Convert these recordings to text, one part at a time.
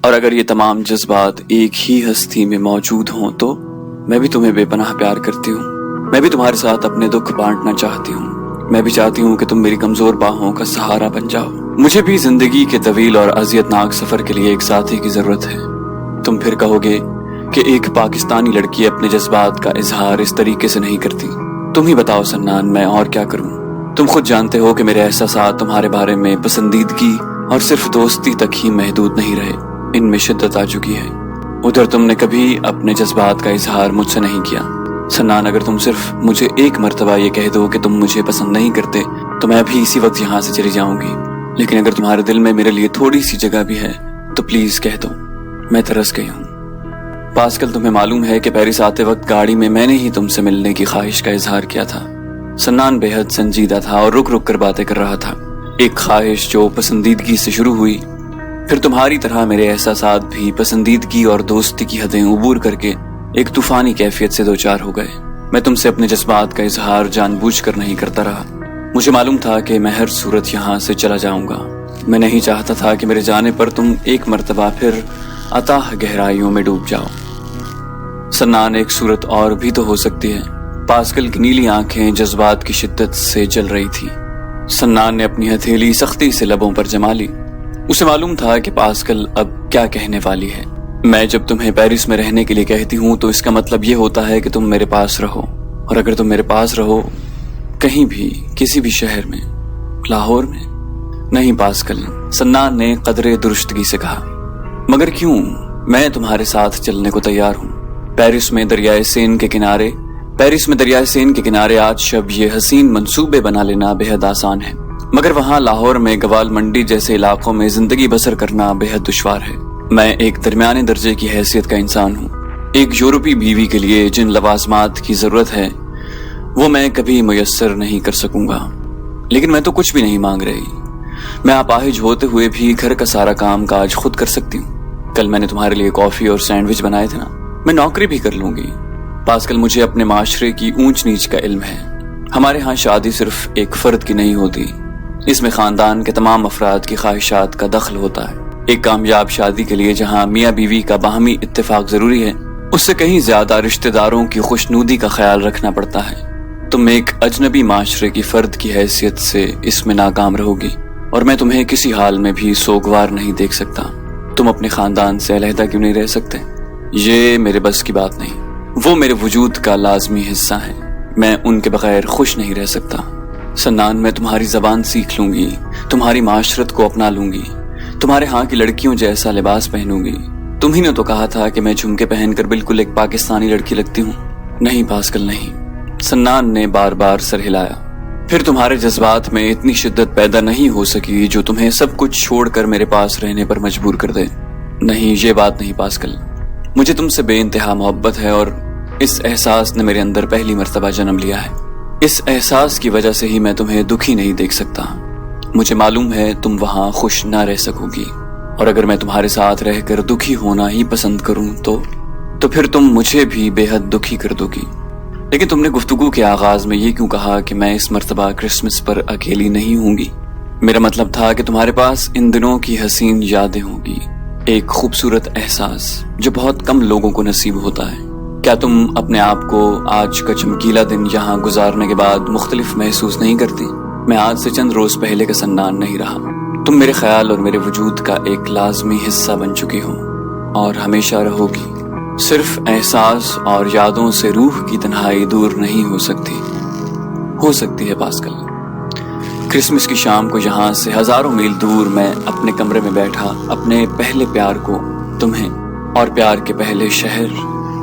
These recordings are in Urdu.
اور اگر یہ تمام جذبات ایک ہی ہستی میں موجود ہوں تو میں بھی تمہیں بے پناہ پیار کرتی ہوں. میں بھی تمہارے ساتھ اپنے دکھ بانٹنا چاہتی ہوں. میں بھی چاہتی ہوں کہ تم میری کمزور باہوں کا سہارا بن جاؤ. مجھے بھی زندگی کے طویل اور اذیتناک سفر کے لیے ایک ساتھی کی ضرورت ہے. تم پھر کہو گے کہ ایک پاکستانی لڑکی اپنے جذبات کا اظہار اس طریقے سے نہیں کرتی. تم ہی بتاؤ سنان، میں اور کیا کروں؟ تم خود جانتے ہو کہ میرے احساسات تمہارے بارے میں پسندیدگی اور صرف دوستی تک ہی محدود نہیں رہے. ان میں شدت آ چکی ہے. ادھر تم نے کبھی اپنے جذبات کا اظہار مجھ سے نہیں کیا. سنان، اگر تم صرف مجھے ایک مرتبہ یہ کہہ دو کہ تم مجھے پسند نہیں کرتے تو میں ابھی اسی وقت یہاں سے چلی جاؤں گی. لیکن اگر تمہارے دل میں میرے لیے تھوڑی سی جگہ بھی ہے تو پلیز کہہ دو. میں ترس گئی ہوں. پاسکل، تمہیں معلوم ہے کہ پیرس آتے وقت گاڑی میں نے ہی تم سے ملنے کی خواہش کا اظہار کیا تھا. سنان بے حد سنجیدہ تھا اور رک رک کر باتیں کر رہا تھا. ایک خواہش جو پسندیدگی سے شروع ہوئی، پھر تمہاری طرح میرے احساسات بھی پسندیدگی اور دوستی کی حدیں عبور کر کے ایک طوفانی کیفیت سے دوچار ہو گئے. میں تم سے اپنے جذبات کا اظہار جان بوجھ کر نہیں کرتا رہا. مجھے معلوم تھا کہ میں ہر صورت یہاں سے چلا جاؤں گا. میں نہیں چاہتا تھا کہ میرے جانے پر تم ایک مرتبہ پھر اتاہ گہرائیوں میں ڈوب جاؤ. سنان، ایک صورت اور بھی تو ہو سکتی ہے. پاسکل کی نیلی آنکھیں جذبات کی شدت سے جل رہی تھی. سنان نے اپنی ہتھیلی سختی سے لبوں پر جما لی. اسے معلوم تھا کہ پاسکل اب کیا کہنے والی ہے. میں جب تمہیں پیرس میں رہنے کے لیے کہتی ہوں تو اس کا مطلب یہ ہوتا ہے کہ تم میرے پاس رہو. اور اگر تم میرے پاس رہو کہیں بھی، کسی بھی شہر میں، لاہور میں. نہیں پاسکل، سنان نے قدرے درستگی سے کہا. مگر کیوں؟ میں تمہارے ساتھ چلنے کو تیار ہوں. پیرس میں دریائے سین کے کنارے آج شب یہ حسین منصوبے بنا لینا بے حد آسان ہے، مگر وہاں لاہور میں گوال منڈی جیسے علاقوں میں زندگی بسر کرنا بے حد دشوار ہے. میں ایک درمیانے درجے کی حیثیت کا انسان ہوں. ایک یورپی بیوی کے لیے جن لوازمات کی ضرورت ہے وہ میں کبھی میسر نہیں کر سکوں گا. لیکن میں تو کچھ بھی نہیں مانگ رہی. میں اپاہج ہوتے ہوئے بھی گھر کا سارا کام کاج خود کر سکتی ہوں. کل میں نے تمہارے لیے کافی اور سینڈوچ بنائے تھے نا. میں نوکری بھی کر لوں گی. پاسکل، مجھے اپنے معاشرے کی اونچ نیچ کا علم ہے. ہمارے ہاں شادی صرف ایک فرد کی نہیں ہوتی، اس میں خاندان کے تمام افراد کی خواہشات کا دخل ہوتا ہے. ایک کامیاب شادی کے لیے جہاں میاں بیوی کا باہمی اتفاق ضروری ہے، اس سے کہیں زیادہ رشتہ داروں کی خوشنودی کا خیال رکھنا پڑتا ہے. تم ایک اجنبی معاشرے کی فرد کی حیثیت سے اس میں ناکام رہو گی اور میں تمہیں کسی حال میں بھی سوگوار نہیں دیکھ سکتا. تم اپنے خاندان سے علیحدہ کیوں نہیں رہ سکتے؟ یہ میرے بس کی بات نہیں. وہ میرے وجود کا لازمی حصہ ہیں. میں ان کے بغیر خوش نہیں رہ سکتا. سنان، میں تمہاری زبان سیکھ لوں گی، تمہاری معاشرت کو اپنا لوں گی، تمہارے ہاں کی لڑکیوں جیسا لباس پہنوں گی. تم ہی نے تو کہا تھا کہ میں جھمکے پہن کر بالکل ایک پاکستانی لڑکی لگتی ہوں. نہیں پاسکل، نہیں. سنان نے بار بار سر ہلایا. پھر تمہارے جذبات میں اتنی شدت پیدا نہیں ہو سکی جو تمہیں سب کچھ چھوڑ کر میرے پاس رہنے پر مجبور کر دے. نہیں، یہ بات نہیں پاسکل. مجھے تم سے بے انتہا محبت ہے اور اس احساس نے میرے اندر پہلی مرتبہ جنم لیا ہے. اس احساس کی وجہ سے ہی میں تمہیں دکھی نہیں دیکھ سکتا. مجھے معلوم ہے تم وہاں خوش نہ رہ سکو گی، اور اگر میں تمہارے ساتھ رہ کر دکھی ہونا ہی پسند کروں تو پھر تم مجھے بھی بے حد دکھی کر دو گی. لیکن تم نے گفتگو کے آغاز میں یہ کیوں کہا کہ میں اس مرتبہ کرسمس پر اکیلی نہیں ہوں گی؟ میرا مطلب تھا کہ تمہارے پاس ان دنوں کی حسین یادیں ہوں گی، ایک خوبصورت احساس جو بہت کم لوگوں کو نصیب ہوتا ہے. کیا تم اپنے آپ کو آج کا چمکیلا دن یہاں گزارنے کے بعد مختلف محسوس نہیں کرتی؟ میں آج سے چند روز پہلے کا سنان نہیں رہا. تم میرے خیال اور میرے وجود کا ایک لازمی حصہ بن چکی ہو اور ہمیشہ رہو گی. صرف احساس اور یادوں سے روح کی تنہائی دور نہیں ہو سکتی ہے پاسکل. کرسمس کی شام کو یہاں سے ہزاروں میل دور میں اپنے کمرے میں بیٹھا اپنے پہلے پیار کو، تمہیں، اور پیار کے پہلے شہر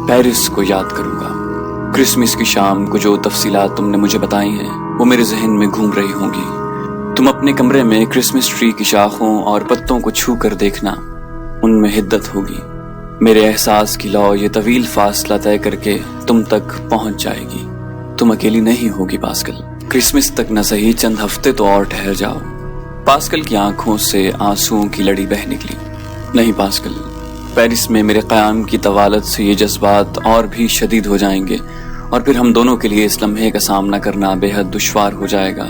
پیرس کو یاد کروں گا. کرسمس کی شام کو جو تفصیلات تم نے مجھے بتائی ہیں وہ میرے ذہن میں گھوم رہی ہوں گی. تم اپنے کمرے میں کرسمس ٹری کی شاخوں اور پتوں کو چھو کر دیکھنا، ان میں حدت ہوگی. میرے احساس کی لو یہ طویل فاصلہ طے کر کے تم تک پہنچ جائے گی. تم اکیلی نہیں ہوگی پاسکل. کرسمس تک نہ صحیح چند ہفتے تو اور ٹھہر جاؤ. پاسکل کی آنکھوں سے آنسوؤں کی لڑی بہہ نکلی. نہیں پاسکل، پیرس میں میرے قیام کی طوالت سے یہ جذبات اور بھی شدید ہو جائیں گے اور پھر ہم دونوں کے لیے اس لمحے کا سامنا کرنا بے حد دشوار ہو جائے گا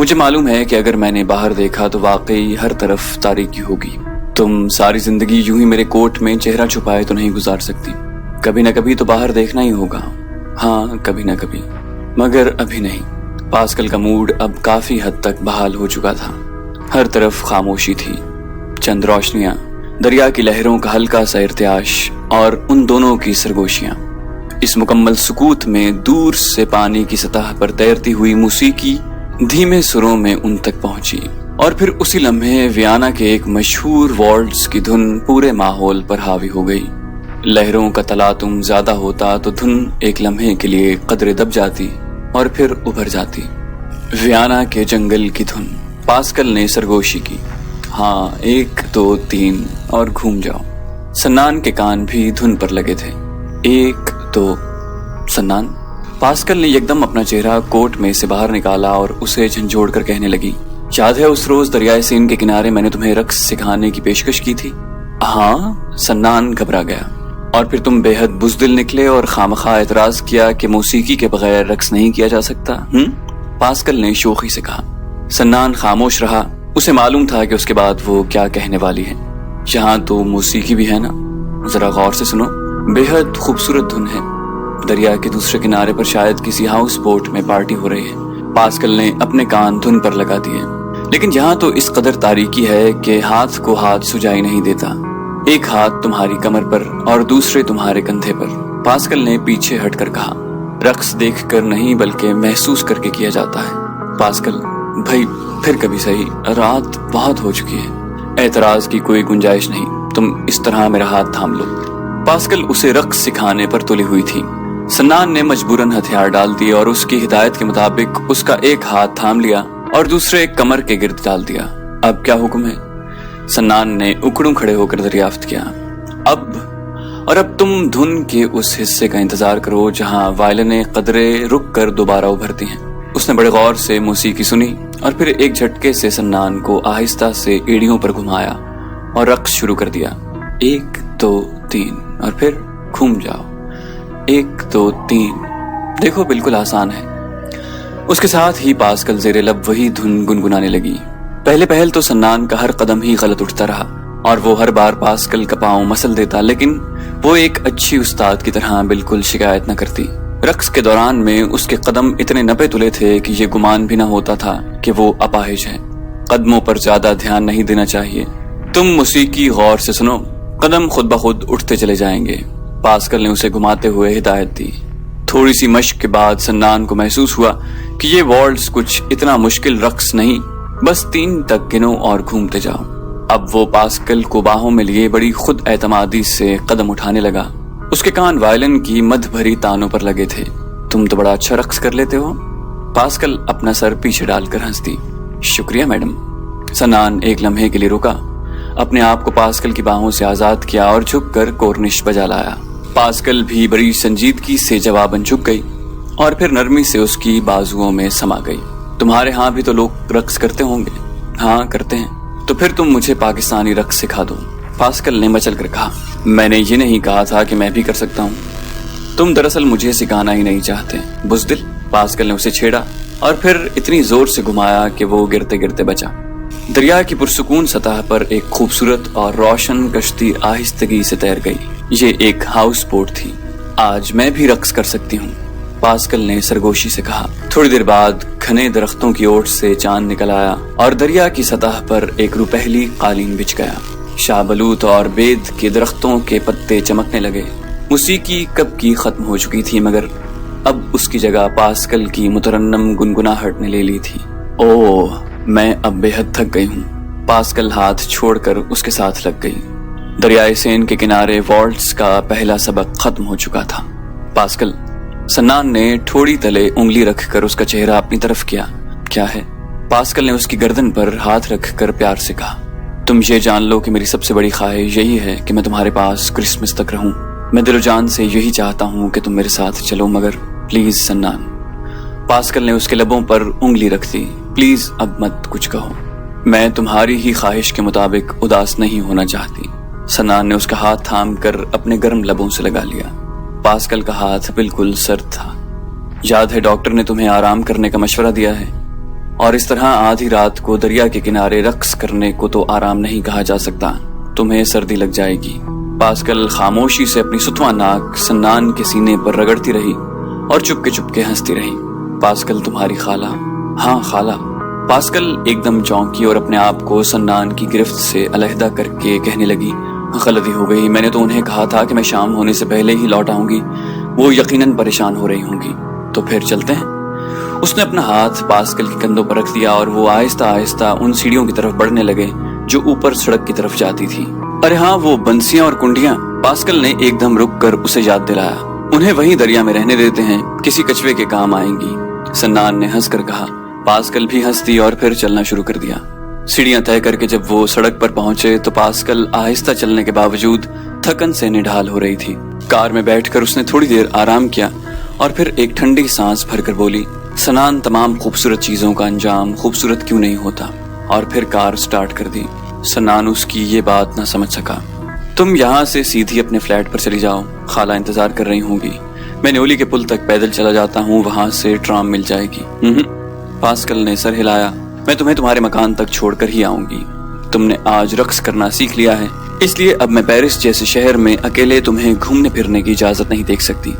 مجھے معلوم ہے کہ اگر میں نے باہر دیکھا تو واقعی ہر طرف تاریکی ہوگی. تم ساری زندگی یوں ہی میرے کوٹ میں چہرہ چھپائے تو نہیں گزار سکتی. کبھی نہ کبھی تو باہر دیکھنا ہی ہوگا. ہاں کبھی نہ کبھی، مگر ابھی نہیں. پاسکل کا موڈ اب کافی حد تک بحال ہو چکا تھا. ہر طرف خاموشی تھی، چند روشنیاں، دریا کی لہروں کا ہلکا سا ارتعاش اور ان دونوں کی سرگوشیاں. اس مکمل سکوت میں دور سے پانی کی سطح پر تیرتی ہوئی موسیقی دھیمے سروں میں ان تک پہنچی، اور پھر اسی لمحے ویانا کے ایک مشہور والٹز کی دھن پورے ماحول پر حاوی ہو گئی. لہروں کا تلاطم زیادہ ہوتا تو دھن ایک لمحے کے لیے قدرے دب جاتی اور پھر ابھر جاتی. ویانا کے جنگل کی دھن. پاسکل نے سرگوشی کی. ہاں 1 2 3 اور گھوم جاؤ. سنان کے کان بھی دھن پر لگے تھے. 1 2 سنان. پاسکل نے یکدم اپنا چہرہ کوٹ میں سے باہر نکالا اور اسے جھنجھوڑ کر کہنے لگی، یاد ہے اس روز دریائے سین کے کنارے میں نے تمہیں رقص سکھانے کی پیشکش کی تھی؟ ہاں. سنان گھبرا گیا. اور پھر تم بے حد بزدل نکلے اور خامخواہ اعتراض کیا کہ موسیقی کے بغیر رقص نہیں کیا جا سکتا. پاسکل نے شوخی سے کہا. سنان خاموش رہا. اسے معلوم تھا کہ اس کے بعد وہ کیا کہنے والی ہے. یہاں تو موسیقی بھی ہے نا، ذرا غور سے سنو. بے حد خوبصورت دھن ہے. دریا کے دوسرے کنارے پر شاید کسی ہاؤس بوٹ میں پارٹی ہو رہی ہے. پاسکل نے اپنے کان دھن پر لگا دیے. لیکن یہاں تو اس قدر تاریکی ہے کہ ہاتھ کو ہاتھ سجائی نہیں دیتا. ایک ہاتھ تمہاری کمر پر اور دوسرے تمہارے کندھے پر. پاسکل نے پیچھے ہٹ کر کہا. رقص دیکھ کر نہیں بلکہ محسوس کر کے کیا جاتا ہے. پاسکل بھائی پھر کبھی صحیح، رات بہت ہو چکی ہے. اعتراض کی کوئی گنجائش نہیں. تم اس طرح میرا ہاتھ تھام لو. پاسکل اسے رقص سکھانے پر تلی ہوئی تھی. سنان نے مجبوراً ہتھیار ڈال دیے اور اس کی ہدایت کے مطابق اس کا ایک ہاتھ تھام لیا اور دوسرے کمر کے گرد ڈال دیا. اب کیا حکم ہے؟ سنان نے اکڑوں کھڑے ہو کر دریافت کیا. اب تم دھن کے اس حصے کا انتظار کرو جہاں وائلنیں قدرے رک کر دوبارہ ابھرتی ہیں. اس نے بڑے غور سے موسیقی سنی اور پھر ایک جھٹکے سے سنان کو آہستہ سے ایڑیوں پر گھمایا اور رقص شروع کر دیا. 1 2 3 اور پھر گھوم جاؤ. 1 2 3. دیکھو بالکل آسان ہے. اس کے ساتھ ہی پاسکل زیر لب وہی دھن گنگنانے لگی. پہل تو سنان کا ہر قدم ہی غلط اٹھتا رہا اور وہ ہر بار پاسکل کا پاؤں مسل دیتا، لیکن وہ ایک اچھی استاد کی طرح بالکل شکایت نہ کرتی. رقص کے دوران میں اس کے قدم اتنے نپے تلے تھے کہ یہ گمان بھی نہ ہوتا تھا کہ وہ اپاہج ہے. قدموں پر زیادہ دھیان نہیں دینا چاہیے. تم موسیقی غور سے سنو، قدم خود بخود اٹھتے چلے جائیں گے. پاسکل نے اسے گھماتے ہوئے ہدایت دی. تھوڑی سی مشق کے بعد سنان کو محسوس ہوا کہ یہ والٹز کچھ اتنا مشکل رقص نہیں، بس 3 تک گنو اور گھومتے جاؤ. اب وہ پاسکل کو باہوں میں لیے بڑی خود اعتمادی سے قدم اٹھانے لگا. اس کے کان وائلن کی مدھ بھری تانوں پر لگے تھے. تم تو بڑا اچھا رقص کر لیتے ہو. پاسکل اپنا سر پیچھے ڈال کر ہنستی. شکریہ میڈم. سنان ایک لمحے کے لیے رکا، اپنے آپ کو پاسکل کی باہوں سے آزاد کیا اور جھک کر کورنش بجا لایا. پاسکل بھی بڑی سنجیدگی سے جواباً جھک گئی اور پھر نرمی سے اس کی بازوؤں میں سما گئی. تمہارے ہاں بھی تو لوگ رقص کرتے ہوں گے؟ ہاں کرتے ہیں. تو پھر تم مجھے پاکستانی رقص سکھا دو. پاسکل نے مچل کر کہا. میں نے یہ نہیں کہا تھا کہ میں بھی کر سکتا ہوں. تم دراصل مجھے سکھانا ہی نہیں چاہتے بزدل. پاسکل نے اسے چھیڑا اور پھر اتنی زور سے گھمایا کہ وہ گرتے گرتے بچا. دریا کی پرسکون سطح پر ایک خوبصورت اور روشن کشتی آہستگی سے تیر گئی. یہ ایک ہاؤس بوٹ تھی. آج میں بھی رقص کر سکتی ہوں، پاسکل نے سرگوشی سے کہا. تھوڑی دیر بعد گھنے درختوں کی اوٹ سے چاند نکل آیا اور دریا کی سطح پر ایک روپہلی قالین بچھ گیا. شاہ بلوط اور بید کے درختوں کے پتے چمکنے لگے. موسیقی کب کی ختم ہو چکی تھی، مگر اب اس کی جگہ پاسکل کی مترنم گنگناہٹ نے لے لی تھی. اوہ میں اب بے حد تھک گئی ہوں. پاسکل ہاتھ چھوڑ کر اس کے ساتھ لگ گئی. دریائے سین کے کنارے والٹز کا پہلا سبق ختم ہو چکا تھا. پاسکل. سنان نے ٹھوڑی تلے انگلی رکھ کر اس کا چہرہ اپنی طرف کیا. کیا ہے؟ پاسکل نے اس کی گردن پر ہاتھ رکھ کر پیار سے کہا. تم یہ جان لو کہ میری سب سے بڑی خواہش یہی ہے کہ میں تمہارے پاس کرسمس تک رہوں. میں دل و جان سے یہی چاہتا ہوں کہ تم میرے ساتھ چلو، مگر پلیز سنان. پاسکل نے اس کے لبوں پر انگلی رکھ دی. پلیز اب مت کچھ کہو. میں تمہاری ہی خواہش کے مطابق اداس نہیں ہونا چاہتی. سنان نے اس کا ہاتھ تھام کر اپنے گرم لبوں سے لگا لیا. پاسکل کا ہاتھ بالکل سرد تھا. یاد ہے ڈاکٹر نے تمہیں آرام کرنے کا مشورہ دیا ہے. اور اس طرح آدھی رات کو دریا کے کنارے رقص کرنے کو تو آرام نہیں کہا جا سکتا، تمہیں سردی لگ جائے گی۔ پاسکل خاموشی سے اپنی ستواں ناک سنان کے سینے پر رگڑتی رہی اور چپ کے ہنستی رہی۔ پاسکل تمہاری خالہ؟ ہاں خالہ۔ پاسکل ایک دم چونکی اور اپنے آپ کو سنان کی گرفت سے علیحدہ کر کے کہنے لگی، غلطی ہو گئی، میں نے تو انہیں کہا تھا کہ میں شام ہونے سے پہلے ہی لوٹ آؤں گی، وہ یقیناً پریشان ہو رہی ہوں گی۔ تو پھر چلتے ہیں۔ اس نے اپنا ہاتھ پاسکل کے کندھوں پر رکھ دیا اور وہ آہستہ آہستہ ان سیڑھیوں کی طرف بڑھنے لگے جو اوپر سڑک کی طرف جاتی تھی۔ ارے ہاں، وہ بنسیاں اور کنڈیاں، پاسکل نے ایک دم رک کر اسے یاد دلایا۔ انہیں وہی دریا میں رہنے دیتے ہیں، کسی کچوے کے کام آئیں گی، سنان نے ہنس کر کہا۔ پاسکل بھی ہنس دی اور پھر چلنا شروع کر دیا۔ سیڑھیاں طے کر کے جب وہ سڑک پر پہنچے تو پاسکل آہستہ چلنے کے باوجود تھکن سے نڈھال ہو رہی تھی۔ کار میں بیٹھ کر اس نے تھوڑی دیر آرام کیا اور پھر ایک ٹھنڈی سانس بھر کر بولی، سنان، تمام خوبصورت چیزوں کا انجام خوبصورت کیوں نہیں ہوتا؟ اور پھر کار سٹارٹ کر دی۔ سنان اس کی یہ بات نہ سمجھ سکا۔ تم یہاں سے سیدھی اپنے فلیٹ پر چلی جاؤ، خالہ انتظار کر رہی ہوں گی، میں نیولی کے پل تک پیدل چلا جاتا ہوں، وہاں سے ٹرام مل جائے گی۔ پاسکل نے سر ہلایا، میں تمہیں تمہارے مکان تک چھوڑ کر ہی آؤں گی، تم نے آج رقص کرنا سیکھ لیا ہے، اس لیے اب میں پیرس جیسے شہر میں اکیلے تمہیں گھومنے پھرنے کی اجازت نہیں دیکھ سکتی۔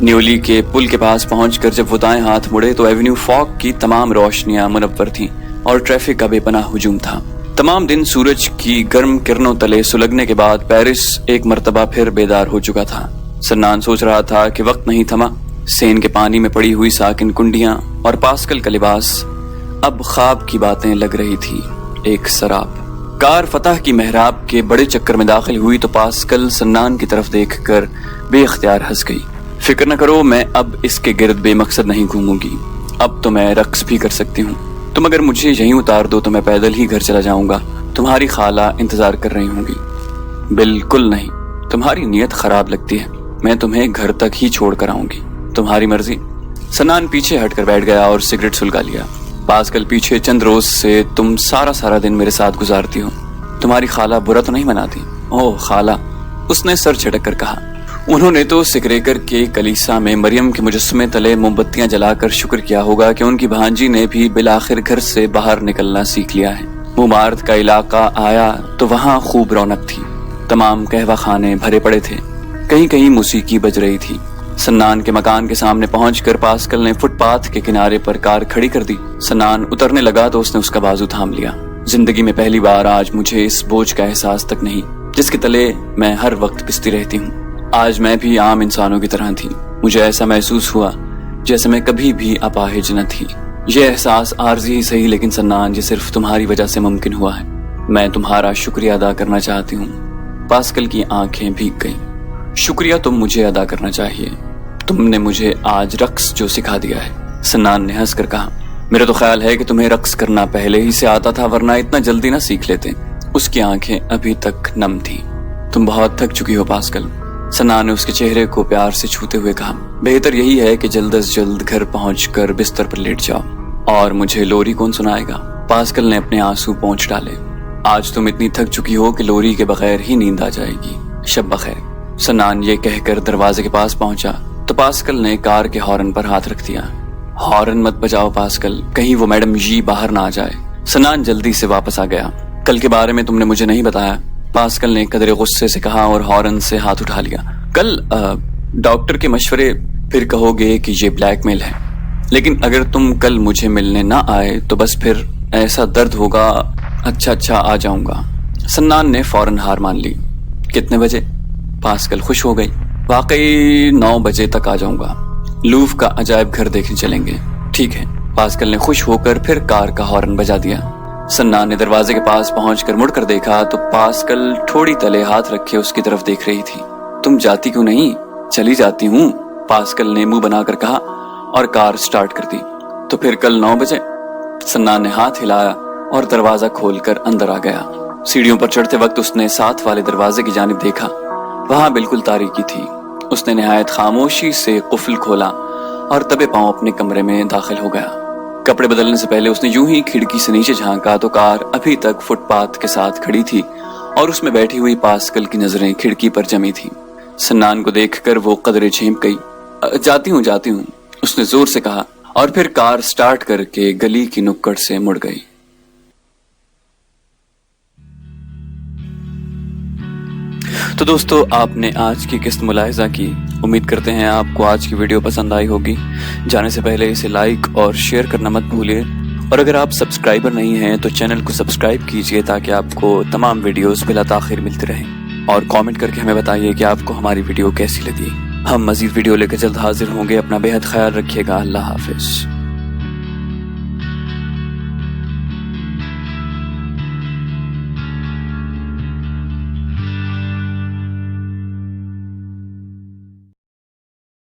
نیولی کے پل کے پاس پہنچ کر جب وہ دائیں ہاتھ مڑے تو ایونیو فاک کی تمام روشنیاں منور تھیں اور ٹریفک کا بے پناہ ہجوم تھا۔ تمام دن سورج کی گرم کرنوں تلے سلگنے کے بعد پیرس ایک مرتبہ پھر بیدار ہو چکا تھا۔ سنان سوچ رہا تھا کہ وقت نہیں تھما۔ سین کے پانی میں پڑی ہوئی ساکن کنڈیاں اور پاسکل کا لباس اب خواب کی باتیں لگ رہی تھی، ایک سراب۔ کار فتح کی محراب کے بڑے چکر میں داخل ہوئی تو پاسکل سنان کی طرف دیکھ کر بے اختیار ہنس گئی۔ فکر نہ کرو، میں اب اس کے گرد بے مقصد نہیں گھوموں گی، اب تو میں رقص بھی کر سکتی ہوں، تم اگر مجھے یہیں اتار دو تو میں پیدل ہی گھر چلا جاؤں گا، تمہاری خالہ انتظار کر رہی ہوں گی۔ بالکل نہیں، تمہاری نیت خراب لگتی ہے، میں تمہیں گھر تک ہی چھوڑ کر آؤں گی، تمہاری مرضی۔ سنان پیچھے ہٹ کر بیٹھ گیا اور سگریٹ سلگا لیا۔ پاسکل پیچھے چند روز سے تم سارا دن میرے ساتھ گزارتی ہو، تمہاری خالہ برا تو نہیں مناتی؟ اوہ خالہ، اس نے سر جھٹک کر کہا۔ انہوں نے تو سکریکر کے کلیسا میں مریم کے مجسمے تلے موم بتیاں جلا کر شکر کیا ہوگا کہ ان کی بھانجی نے بھی بالآخر گھر سے باہر نکلنا سیکھ لیا ہے۔ مومارت کا علاقہ آیا تو وہاں خوب رونق تھی، تمام قہوہ خانے بھرے پڑے تھے، کہیں موسیقی بج رہی تھی۔ سنان کے مکان کے سامنے پہنچ کر پاسکل نے فٹ پاتھ کے کنارے پر کار کھڑی کر دی۔ سنان اترنے لگا تو اس نے اس کا بازو تھام لیا۔ زندگی میں پہلی بار آج مجھے اس بوجھ کا احساس تک نہیں جس کے تلے میں ہر وقت پستی رہتی ہوں۔ آج میں بھی عام انسانوں کی طرح تھی، مجھے ایسا محسوس ہوا جیسے میں کبھی بھی اپاہج نہ تھی۔ یہ احساس عارضی ہی صحیح لیکن سنان یہ صرف تمہاری وجہ سے ممکن ہوا ہے، میں تمہارا شکریہ ادا کرنا چاہتی ہوں۔ پاسکل کی آنکھیں بھیگ گئیں۔ شکریہ تم مجھے ادا کرنا چاہیے، تم نے مجھے آج رقص جو سکھا دیا ہے، سنان نے ہنس کر کہا۔ میرا تو خیال ہے کہ تمہیں رقص کرنا پہلے ہی سے آتا تھا ورنہ اتنا جلدی نہ سیکھ لیتے۔ اس کی آنکھیں ابھی تک نم تھیں۔ تم بہت تھک چکی ہو پاسکل، سنان نے اس کے چہرے کو پیار سے چھوتے ہوئے کہا۔ بہتر یہی ہے کہ جلد از جلد گھر پہنچ کر بستر پر لیٹ جاؤ۔ اور مجھے لوری کون سنائے گا؟ پاسکل نے اپنے آنسو پونچھ ڈالے۔ آج تم اتنی تھک چکی ہو کہ لوری کے بغیر ہی نیند آ جائے گی، شب بخیر۔ سنان یہ کہہ کر دروازے کے پاس پہنچا تو پاسکل نے کار کے ہارن پر ہاتھ رکھ دیا۔ ہارن مت بجاؤ پاسکل، کہیں وہ میڈم جی باہر نہ آ جائے۔ سنان جلدی سے واپس آ گیا۔ کل کے بارے میں تم نے مجھے نہیں بتایا، پاسکل نے قدرے غصے سے کہا اور ہارن سے ہاتھ اٹھا لیا۔ کل ڈاکٹر کے مشورے، پھر کہو گے کہ یہ بلیک میل ہے، لیکن اگر تم کل مجھے ملنے نہ آئے تو بس پھر ایسا درد ہوگا۔ اچھا آ جاؤں گا۔ سنان نے فوراً ہار مان لی۔ کتنے بجے؟ پاسکل خوش ہو گئی۔ واقعی 9 بجے تک آ جاؤں گا، لوف کا عجائب گھر دیکھنے چلیں گے۔ ٹھیک ہے، پاسکل نے خوش ہو کر پھر کار کا ہارن بجا دیا۔ سنان نے دروازے کے پاس پہنچ کر مڑ کر دیکھا تو پاسکل ٹھوڑی تلے ہاتھ رکھے اس کی طرف دیکھ رہی تھی۔ تم جاتی کیوں نہیں؟ چلی جاتی ہوں، پاسکل نے منہ بنا کر کہا اور کار سٹارٹ کر دی۔ تو پھر کل 9 بجے؟ سنان نے ہاتھ ہلایا اور دروازہ کھول کر اندر آ گیا۔ سیڑھیوں پر چڑھتے وقت اس نے ساتھ والے دروازے کی جانب دیکھا، وہاں بالکل تاریکی تھی۔ اس نے نہایت خاموشی سے قفل کھولا اور دبے پاؤں اپنے کمرے میں داخل ہو گیا۔ کپڑے بدلنے سے پہلے اس نے یوں ہی کھڑکی سے نیچے جھانکا تو کار ابھی تک فٹ پاتھ کے ساتھ کھڑی تھی اور اس میں بیٹھی ہوئی پاسکل کی نظریں کھڑکی پر جمی تھی۔ سنان کو دیکھ کر وہ قدرے جھیمپ گئی۔ جاتی ہوں، اس نے زور سے کہا اور پھر کار سٹارٹ کر کے گلی کی نکڑ سے مڑ گئی۔ تو دوستو، آپ نے آج کی قسط ملاحظہ کی۔ امید کرتے ہیں آپ کو آج کی ویڈیو پسند آئی ہوگی۔ جانے سے پہلے اسے لائک اور شیئر کرنا مت بھولیے، اور اگر آپ سبسکرائبر نہیں ہیں تو چینل کو سبسکرائب کیجئے تاکہ آپ کو تمام ویڈیوز بلا تاخیر ملتے رہیں، اور کامنٹ کر کے ہمیں بتائیے کہ آپ کو ہماری ویڈیو کیسی لگی۔ ہم مزید ویڈیو لے کر جلد حاضر ہوں گے۔ اپنا بے حد خیال رکھیے گا۔ اللہ حافظ۔